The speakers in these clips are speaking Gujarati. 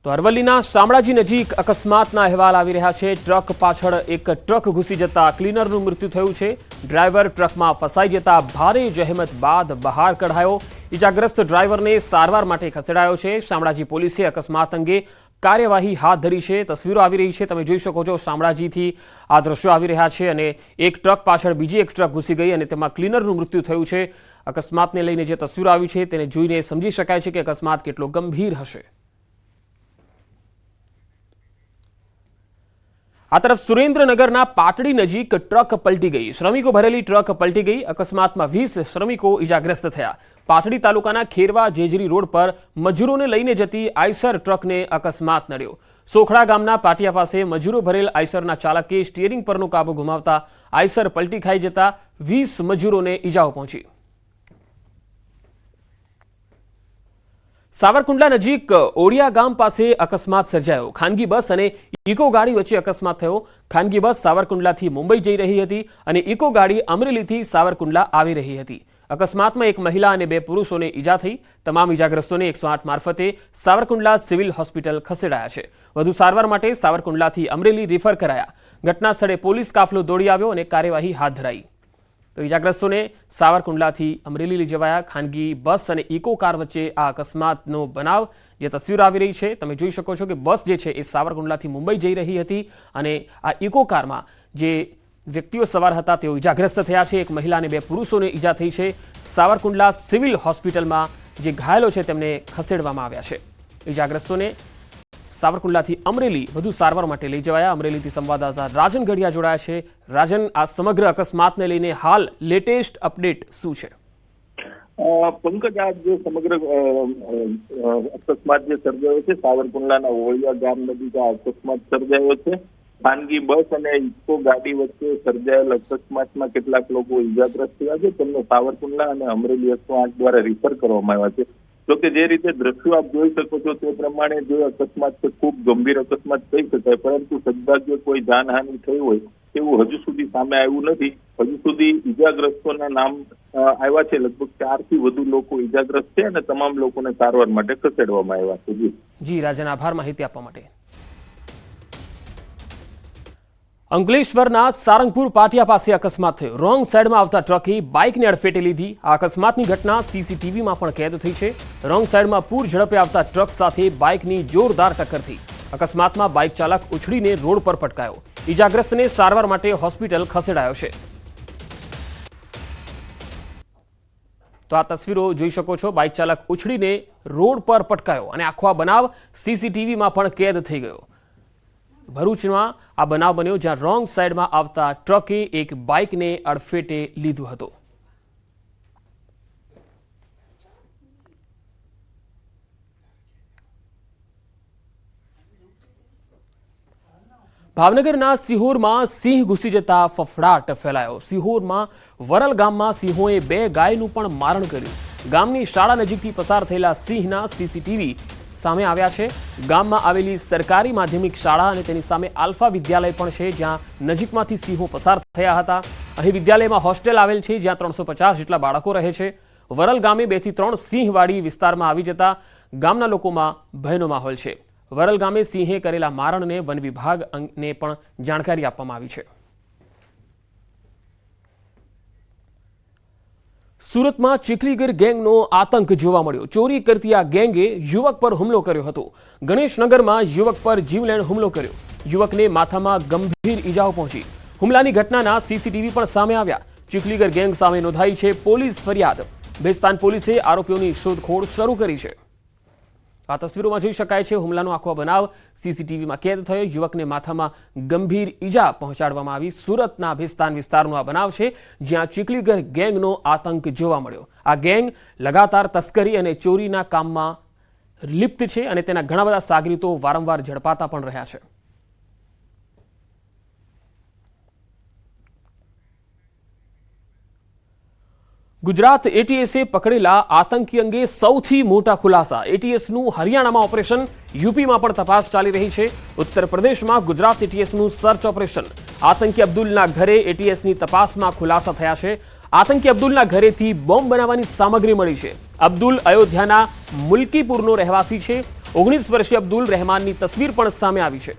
તો અરવલ્લીના શામળાજી નજીક અકસ્માતના અહેવાલ આવી રહ્યા છે। ટ્રક પાછળ એક ટ્રક ઘૂસી જતા ક્લીનરનું મૃત્યુ થયું છે। ડ્રાઈવર ટ્રકમાં ફસાઈ જતા ભારે જહેમત બાદ બહાર કઢાયો। ઇજાગ્રસ્ત ડ્રાઈવરને સારવાર માટે ખસેડાયો છે। શામળાજી પોલીસે અકસ્માત અંગે કાર્યવાહી હાથ ધરી છે। તસવીરો આવી રહી છે, તમે જોઈ શકો છો। શામળાજીથી આ દ્રશ્યો આવી રહ્યા છે અને એક ટ્રક પાછળ બીજી એક ટ્રક ઘૂસી ગઈ અને તેમાં ક્લીનરનું મૃત્યુ થયું છે। અકસ્માતને લઈને જે તસવીરો આવી છે તેને જોઈને સમજી શકાય છે કે અકસ્માત કેટલો ગંભીર હશે। આ તરફ સુરેન્દ્રનગરના પાટડી નજીક ટ્રક પલટી ગઈ। શ્રમિકો ભરેલી ટ્રક પલટી ગઈ। અકસ્માતમાં 20 શ્રમિકો ઇજાગ્રસ્ત થયા। પાટડી તાલુકાના ખેરવા જેજરી રોડ પર મજૂરોને લઈને જતી આઈસર ટ્રકને અકસ્માત નડ્યો। સોખડા ગામના પાટિયા પાસે મજૂરો ભરેલ આઈસરના ચાલકે સ્ટીયરિંગ પરનો કાબુ ગુમાવતા આઈસર પલટી ખાઈ જતા 20 મજૂરોને ઇજાઓ પહોંચી। સાવરકુંડલા નજીક ઓડિયા ગામ પાસે અકસ્માત સર્જાયો। ખાનગી બસ અને ઇકો ગાડી વચ્ચે અકસ્માત થયો। ખાનગી બસ સાવરકુંડલાથી મુંબઈ જઈ રહી હતી અને ઇકો ગાડી અમરેલીથી સાવરકુંડલા આવી રહી હતી। અકસ્માતમાં એક મહિલા અને 2 પુરુષોને ઈજા થઈ। તમામ ઈજાગ્રસ્તોને 108 મારફતે સાવરકુંડલા સિવિલ હોસ્પિટલ ખસેડાયા છે। વધુ સારવાર માટે સાવરકુંડલાથી અમરેલી રિફર કરાયા। ઘટના સ્થળે પોલીસ કાફલો દોડી આવ્યો અને કાર્યવાહી હાથ ધરાઈ। તો ઇજાગ્રસ્તોને સાવરકુંડલાથી અમરેલી લઈ જવાયા। ખાનગી બસ અને ઇકો કાર વચ્ચે આ અકસ્માતનો બનાવ જે તસવીરો આવી રહી છે તમે જોઈ શકો છો કે બસ જે છે એ સાવરકુંડલાથી મુંબઈ જઈ રહી હતી અને આ ઇકો કારમાં જે વ્યક્તિઓ સવાર હતા તેઓ ઇજાગ્રસ્ત થયા છે। એક મહિલા અને 2 પુરુષોને ઈજા થઈ છે। સાવરકુંડલા સિવિલ હોસ્પિટલમાં જે ઘાયલો છે તેમને ખસેડવામાં આવ્યા છે। ઇજાગ્રસ્તોને સાવરકુંડલાથી અમરેલી વધુ સારવાર માટે લઈ જવાયા। અમરેલીથી સંવાદદાતા રાજન ગઢિયા જોડાયા છે। રાજન, આ સમગ્ર અકસ્માતને લઈને હાલ લેટેસ્ટ અપડેટ શું છે? પંકજ, આ જે સમગ્ર અકસ્માત જે સર્જાયો છે સાવરકુંડલાના ઓળિયા ગામ નજીક આ અકસ્માત સર્જાયો છે। ખાનગી બસ અને ઇકો ગાડી વચ્ચે સર્જાયેલ અકસ્માતમાં કેટલાક લોકો ઇજાગ્રસ્ત થયા છે। તેમને સાવરકુંડલા અને અમરેલી 108 દ્વારા રિફર કરવામાં આવ્યા છે। જોકે જે રીતે દ્રશ્યો આપ જોઈ શકો છો તે પ્રમાણે જે અકસ્માત છે ખૂબ ગંભીર અકસ્માત કહી શકાય, પરંતુ સદભાગ્યે કોઈ જાનહાનિ થઈ હોય તેવું હજુ સુધી સામે આવ્યું નથી। હજુ સુધી ઈજાગ્રસ્તોના નામ આવ્યા છે। લગભગ 4 થી વધુ લોકો ઈજાગ્રસ્ત છે અને તમામ લોકોને સારવાર માટે ખસેડવામાં આવ્યા છે। જી રાજન, આભાર માહિતી આપવા માટે। અંકલેશ્વરના સારંગપુર પાટિયા પાસે અકસ્માત થયો। રોંગ સાઈડમાં આવતા ટ્રકે બાઇકને અડફેટે લીધી। આ અકસ્માતની ઘટના સીસીટીવીમાં પણ કેદ થઈ છે। રોંગ સાઈડમાં પૂર ઝડપે આવતા ટ્રક સાથે બાઇકની જોરદાર ટક્કર થઈ। અકસ્માતમાં બાઇક ચાલક ઉછળીને રોડ પર પટકાયો। ઇજાગ્રસ્તને સારવાર માટે હોસ્પિટલ ખસેડાયો છે। તો આ તસવીરો જોઈ શકો છો। બાઇક ચાલક ઉછળીને રોડ પર પટકાયો અને આખો આ બનાવ સીસીટીવીમાં પણ કેદ થઈ ગયો। ભરૂચમાં આ બનાવ બન્યો જ્યાં રોંગ સાઈડમાં આવતા ટ્રકે એક બાઇકને અડફેટે લીધું હતું। ભાવનગરના સિહોરમાં સિંહ ઘૂસી જતા ફફડાટ ફેલાયો। સિહોરમાં વરલ ગામમાં સિંહોએ 2 ગાયનું પણ મારણ કર્યું। ગામની શાળા નજીકથી પસાર થયેલા સિંહના સીસીટીવી સામે આવ્યા છે। ગામમાં આવેલી સરકારી માધ્યમિક શાળા અને તેની સામે આલ્ફા વિદ્યાલય પણ છે જ્યાં નજીકમાંથી સિંહો પસાર થયા હતા। અહીં વિદ્યાલયમાં હોસ્ટેલ આવેલ છે જ્યાં 350 જેટલા બાળકો રહે છે। વરલ ગામે 2 થી 3 સિંહવાડી વિસ્તારમાં આવી જતા ગામના લોકોમાં ભયનો માહોલ છે। વરલ ગામે સિંહે કરેલા મારણને વન વિભાગને પણ જાણકારી આપવામાં આવી છે। સુરતમાં ચીખલીગર ગેંગનો આતંક જોવા મળ્યો। ચોરી કરતી આ ગેંગે યુવક પર હુમલો કર્યો હતો। ગણેશનગરમાં યુવક પર જીવલેણ હુમલો કર્યો। યુવકને માથામાં ગંભીર ઈજાઓ પહોંચી। હુમલાની ઘટનાના સીસીટીવી પણ સામે આવ્યા। ચીખલીગર ગેંગ સામે નોંધાઈ છે પોલીસ ફરિયાદ। ભેસ્તાન પોલીસે આરોપીઓની શોધખોળ શરૂ કરી છે। આ તસવીરોમાં જોઈ શકાય છે હુમલાનો આખો બનાવ સીસીટીવીમાં કેદ થયો। યુવકને માથામાં ગંભીર ઈજા પહોંચાડવામાં આવી। સુરતના ભેસ્તાન વિસ્તારનો આ બનાવ છે જ્યાં ચીખલીગર ગેંગનો આતંક જોવા મળ્યો। આ ગેંગ લગાતાર તસ્કરી અને ચોરીના કામમાં લિપ્ત છે અને તેના ઘણા બધા સાગરીતો વારંવાર ઝડપાતા પણ રહ્યા છે। ગુજરાત એટીએસે પકડેલા આતંકી અંગે સૌથી મોટા ખુલાસા। એટીએસનું હરિયાણામાં ઓપરેશન, યુપીમાં પણ તપાસ ચાલી રહી છે। ઉત્તર પ્રદેશમાં ગુજરાત એટીએસનું સર્ચ ઓપરેશન। આતંકી અબ્દુલના ઘરે એટીએસની તપાસમાં ખુલાસા થયા છે। આતંકી અબ્દુલના ઘરેથી બોમ્બ બનાવવાની સામગ્રી મળી છે। અબ્દુલ અયોધ્યાના મુલકીપુરનો રહેવાસી છે। 19 વર્ષીય અબ્દુલ રહેમાનની તસવીર પણ સામે આવી છે।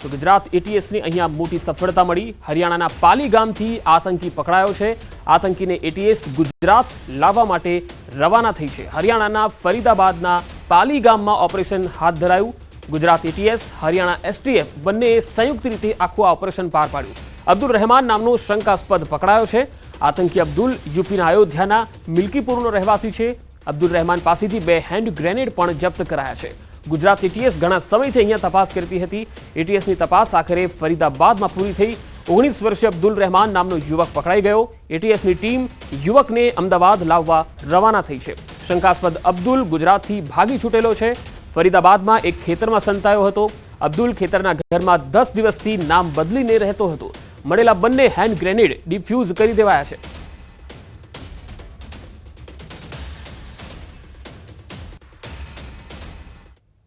તો ગુજરાત એટીએસને અહીંયા મોટી સફળતા મળી। હરિયાણાના પાલી ગામથી આતંકી પકડાયો છે। આતંકીને એટીએસ ગુજરાત લાવવા માટે રવાના થઈ છે। હરિયાણાના ફરીદાબાદના પાલી ગામમાં ઓપરેશન હાથ ધરાયું। ગુજરાત એટીએસ હરિયાણા એસટીએફ બંનેએ સંયુક્ત રીતે આખું આ ઓપરેશન પાર પાડ્યું। અબ્દુલ રહેમાન નામનો શંકાસ્પદ પકડાયો છે। આતંકી અબ્દુલ યુપીના અયોધ્યાના મિલ્કીપુરનો રહેવાસી છે। અબ્દુલ રહેમાન પાસેથી 2 હેન્ડ ગ્રેનેડ પણ જપ્ત કરાયા છે। ગુજરાત એટીએસ ઘણા સમયથી અહીંયા તપાસ કરતી હતી। એટીએસની તપાસ આખરે ફરીદાબાદમાં પૂરી થઈ। 19 વર્ષીય અબ્દુલ રહેમાન નામનો યુવક પકડાઈ ગયો। એટીએસની ટીમ યુવકને અમદાવાદ લાવવા રવાના થઈ છે। શંકાસ્પદ અબ્દુલ ગુજરાતથી ભાગી છૂટેલો છે। ફરીદાબાદમાં એક ખેતરમાં સંતાયો હતો। અબ્દુલ ખેતરના ઘરમાં 10 દિવસથી નામ બદલીને રહેતો હતો। મળેલા બંને હેન્ડ ગ્રેનેડ ડિફ્યુઝ કરી દેવાયા છે।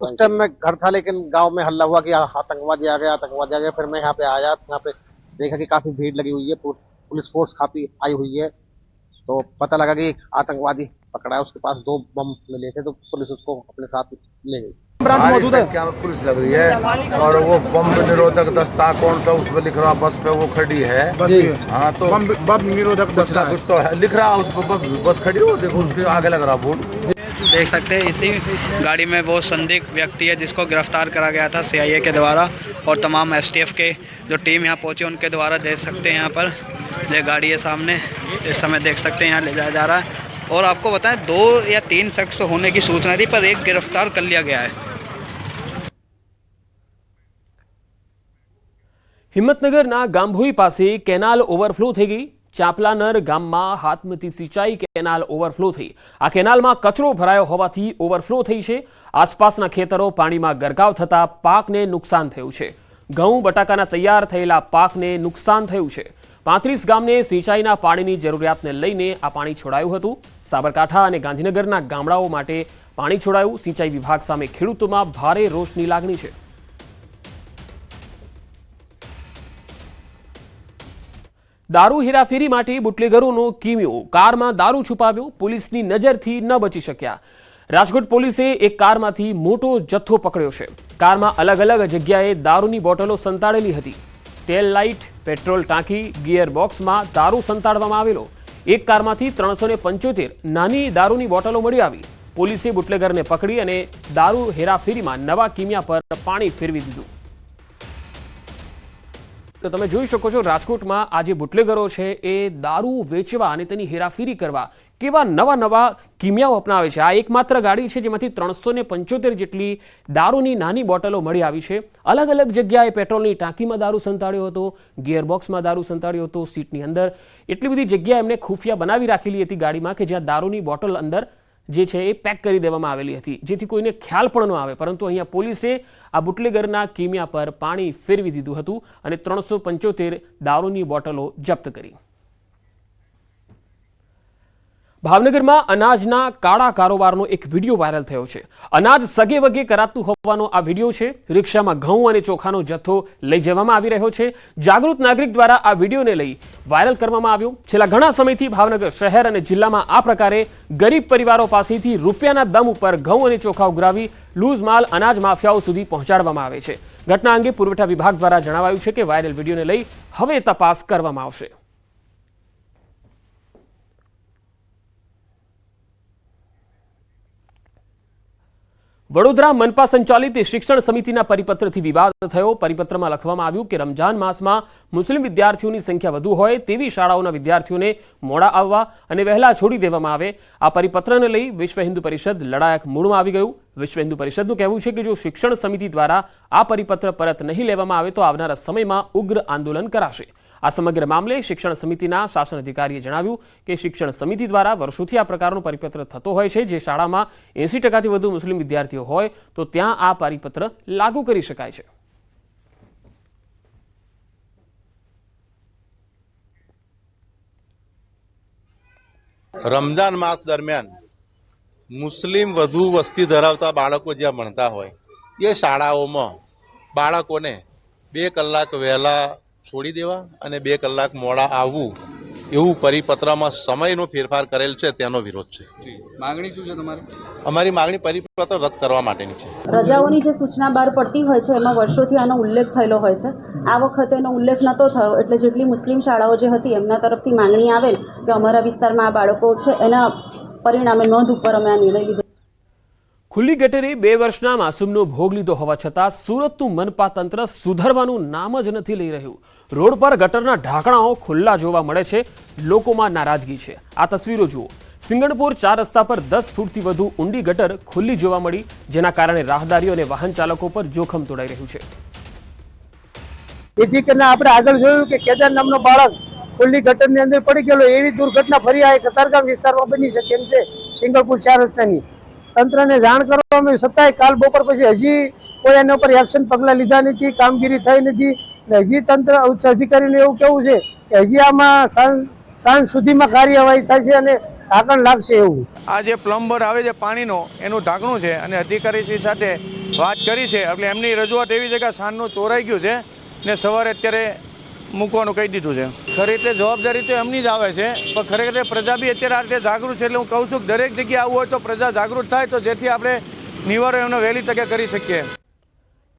उस टाइम मैं घर था लेकिन गांव में हल्ला हुआ कि आतंकवादी आ गया। फिर मैं यहाँ पे आया, यहाँ पे देखा कि काफी भीड़ लगी हुई है, पुलिस फोर्स काफी आई हुई है। तो पता लगा कि आतंकवादी पकड़ा है, उसके पास 2 बम मिले थे, तो पुलिस उसको अपने साथ ले गई। ब्रांच मौजूद है, क्या पुलिस लग रही है और वो बम निरोधक दस्ता कौन सा उस पर लिख रहा बस पे वो खड़ी है। हाँ तो बम निरोधक दस्ता कुछ तो लिख रहा उस पर बस खड़ी हो, देखो उसके आगे लग रहा बोर्ड। देख सकते हैं इसी गाड़ी में वो संदिग्ध व्यक्ति है जिसको गिरफ्तार करा गया था सीआईए के द्वारा और तमाम एसटीएफ के जो टीम यहाँ पहुंची उनके द्वारा। देख सकते हैं यहाँ पर ये गाड़ी है सामने, इस समय देख सकते हैं यहाँ ले जाया जा रहा है। और आपको बताएं 2 या 3 शख्स होने की सूचना थी पर एक गिरफ्तार कर लिया गया है। હિંમતનગરના ગાંભોઈ પાસે કેનાલ ઓવરફ્લો થઈ ગઈ। ચાંપલાનર ગામમાં હાથમતી સિંચાઈ કેનાલ ઓવરફ્લો થઈ। આ કેનાલમાં કચરો ભરાયો હોવાથી ઓવરફ્લો થઈ છે। આસપાસના ખેતરો પાણીમાં ગરકાવ થતા પાકને નુકસાન થયું છે। ઘઉં બટાકાના તૈયાર થયેલા પાકને નુકસાન થયું છે। 35 ગામને સિંચાઈના પાણીની જરૂરિયાતને લઈને આ પાણી છોડાયું હતું। સાબરકાંઠા અને ગાંધીનગરના ગામડાઓ માટે પાણી છોડાયું। સિંચાઈ વિભાગ સામે ખેડૂતોમાં ભારે રોષની લાગણી છે। દારૂ હેરાફેરી માટે બુટલેગરોનો કિમિયો। કારમાં દારૂ છુપાવ્યો, પોલીસની નજરથી ન બચી શક્યા। રાજકોટ પોલીસે એક કારમાંથી મોટો જથ્થો પકડ્યો છે। કારમાં અલગ અલગ જગ્યાએ દારૂની બોટલો સંતાડેલી હતી। ટેલ લાઇટ, પેટ્રોલ ટાંકી, ગિયર બોક્સમાં દારૂ સંતાડવામાં આવેલો। એક કારમાંથી 375 નાની દારૂની બોટલો મળી આવી। પોલીસે બુટલેગરને પકડી અને દારૂ હેરાફેરીમાં નવા કિમિયા પર પાણી ફેરવી દીધું। તો તમે જોઈ શકો છો રાજકોટમાં આ જે બુટલેગરો છે એ દારૂ વેચવા અને તેની હેરાફેરી કરવા કેવા નવા નવા કિમિયાઓ અપનાવે છે। આ એકમાત્ર ગાડી છે જેમાંથી 375 જેટલી દારૂની નાની બોટલો મળી આવી છે। અલગ અલગ જગ્યાએ પેટ્રોલની ટાંકીમાં દારૂ સંતાડ્યો હતો, ગિયરબોક્સમાં દારૂ સંતાડ્યો હતો, સીટની અંદર એટલી બધી જગ્યા એમને ખુફિયા બનાવી રાખેલી હતી ગાડીમાં કે જ્યાં દારૂની બોટલ અંદર જે છે એ પેક કરી દેવામાં આવેલી હતી જેથી કોઈને ખ્યાલ પણ ન આવે। પરંતુ અહીંયા પોલીસે આ બુટલેગરના કિમિયા પર પાણી ફેરવી દીધું હતું અને 375 દારૂની બોટલો જપ્ત કરી। ભાવનગરમાં અનાજના કાળા કારોબારનો એક વિડીયો વાયરલ થયો છે। અનાજ સગે વગે કરાતું હોવાનો આ વિડીયો છે। રિક્ષામાં ઘઉં અને ચોખાનો જથ્થો લઈ જવામાં આવી રહ્યો છે। જાગૃત નાગરિક દ્વારા આ વિડીયોને લઈ વાયરલ કરવામાં આવ્યો। છેલ્લા ઘણા સમયથી ભાવનગર શહેર અને જિલ્લામાં આ પ્રકારે ગરીબ પરિવારો પાસેથી રૂપિયાના દમ ઉપર ઘઉં અને ચોખા ઉઘરાવી લૂઝ માલ અનાજ માફિયાઓ સુધી પહોંચાડવામાં આવે છે। ઘટના અંગે પુરવઠા વિભાગ દ્વારા જણાવાયું છે કે વાયરલ વિડીયોને લઈ હવે તપાસ કરવામાં આવશે। વડોદરા મનપા સંચાલિત શિક્ષણ સમિતિના પરિપત્રથી વિવાદ થયો। પરિપત્રમાં લખવામાં આવ્યું કે રમજાન માસમાં મુસ્લિમ વિદ્યાર્થીઓની સંખ્યા વધુ હોય તેવી શાળાઓના વિદ્યાર્થીઓને મોડા આવવા અને વહેલા છોડી દેવામાં આવે। આ પરિપત્રને લઈ વિશ્વ હિન્દુ પરિષદ લડાયક મૂડમાં આવી ગયું। વિશ્વ હિન્દુ પરિષદનું કહેવું છે કે જો શિક્ષણ સમિતિ દ્વારા આ પરિપત્ર પરત નહીં લેવામાં આવે તો આવનારા સમયમાં ઉગ્ર આંદોલન કરાશે। આ સમગ્ર મામલે શિક્ષણ સમિતિના શાસન અધિકારીએ જણાવ્યું કે શિક્ષણ સમિતિ દ્વારા વર્ષોથી આ પ્રકારનો પરિપત્ર થતો હોય છે। જે શાળામાં 80% વધુ મુસ્લિમ વિદ્યાર્થીઓ હોય તો ત્યાં આ પરિપત્ર લાગુ કરી શકાય છે। રમજાન માસ દરમિયાન મુસ્લિમ વધુ વસ્તી ધરાવતા બાળકો જ્યાં ભણતા હોય એ શાળાઓમાં બાળકોને 2 કલાક વહેલા છોડી દેવા અને 2 કલાક મોડા આવવું એવું પરિપત્રમાં સમયનો ફેરફાર કરેલ છે, તેનો વિરોધ છે। માંગણી શું છે તમારી? અમારી માગણી પરિપત્ર રદ કરવા માટેની છે. રજાઓની જે સૂચના બહાર પડતી હોય છે એમાં વર્ષોથી આનો ઉલ્લેખ થયેલો હોય છે. આ વખતે એનો ઉલ્લેખ નહોતો થયો એટલે જેટલી મુસ્લિમ શાળાઓ જે હતી એમના તરફથી માંગણી આવેલ કે અમારા વિસ્તારમાં આ બાળકો છે એના પરિણામે નોંધ ઉપર અમે આ નિર્ણય લીધો. ખુલ્લી ગટરે 2 વર્ષના માસૂમનો ભોગ લીધો હોવા છતાં સુરતનું મનપા તંત્ર સુધરવાનું નામ જ નથી લઈ રહ્યું. રોડ પર ગટરના ઢાંકણાઓ ખુલ્લા જોવા મળે છે. લોકોમાં નારાજગી છે. આ તસવીરો જુઓ. સિંગણપુર 4 રસ્તા પર 10 ફૂટથી વધુ ઊંડી ગટર ખુલ્લી જોવા મળી, જેના કારણે રાહદારીઓ અને વાહન ચાલકો પર જોખમ તોડાઈ રહ્યું છે. જેથી કરીને આપણે આગળ જોયું કે કેદાર નામનો બાળક ખુલ્લી ગટરની અંદર પડી ગયેલો. એવી દુર્ઘટના ફરી આ કતારગામ વિસ્તારમાં બની શકે એમ છે. સિંગણપુર 4 રસ્તાની તંત્રને જાણ કરવામાં છતાંય કાલ બપોર પછી હજી કોઈ એના ઉપર એક્શન પગલાં લીધા નથી, કામગીરી થઈ નથી. હજી તંત્ર ઉચ્ચ અધિકારીનું એવું કેવું છે કે હજી આમાં સાંજ સુધીમાં કાર્યવાહી થાય છે અને ઢાંકણ લાગશે એવું. આ જે પ્લમ્બર આવે છે પાણીનો એનું ઢાંકણું છે અને અધિકારીશ્રી સાથે વાત કરી છે એટલે એમની રજૂઆત એવી છે કે સાંજનું ચોરાઈ ગયું છે ને સવારે અત્યારે મૂકવાનું કહી દીધું છે. ખરી રીતે જવાબદારી તો એમની જ આવે છે, પણ ખરેખર પ્રજા બી અત્યારે આ રીતે જાગૃત છે. એટલે હું કહું છું કે દરેક જગ્યાએ આવું હોય તો પ્રજા જાગૃત થાય તો જેથી આપણે નિવારણ એમને વહેલી તકે કરી શકીએ.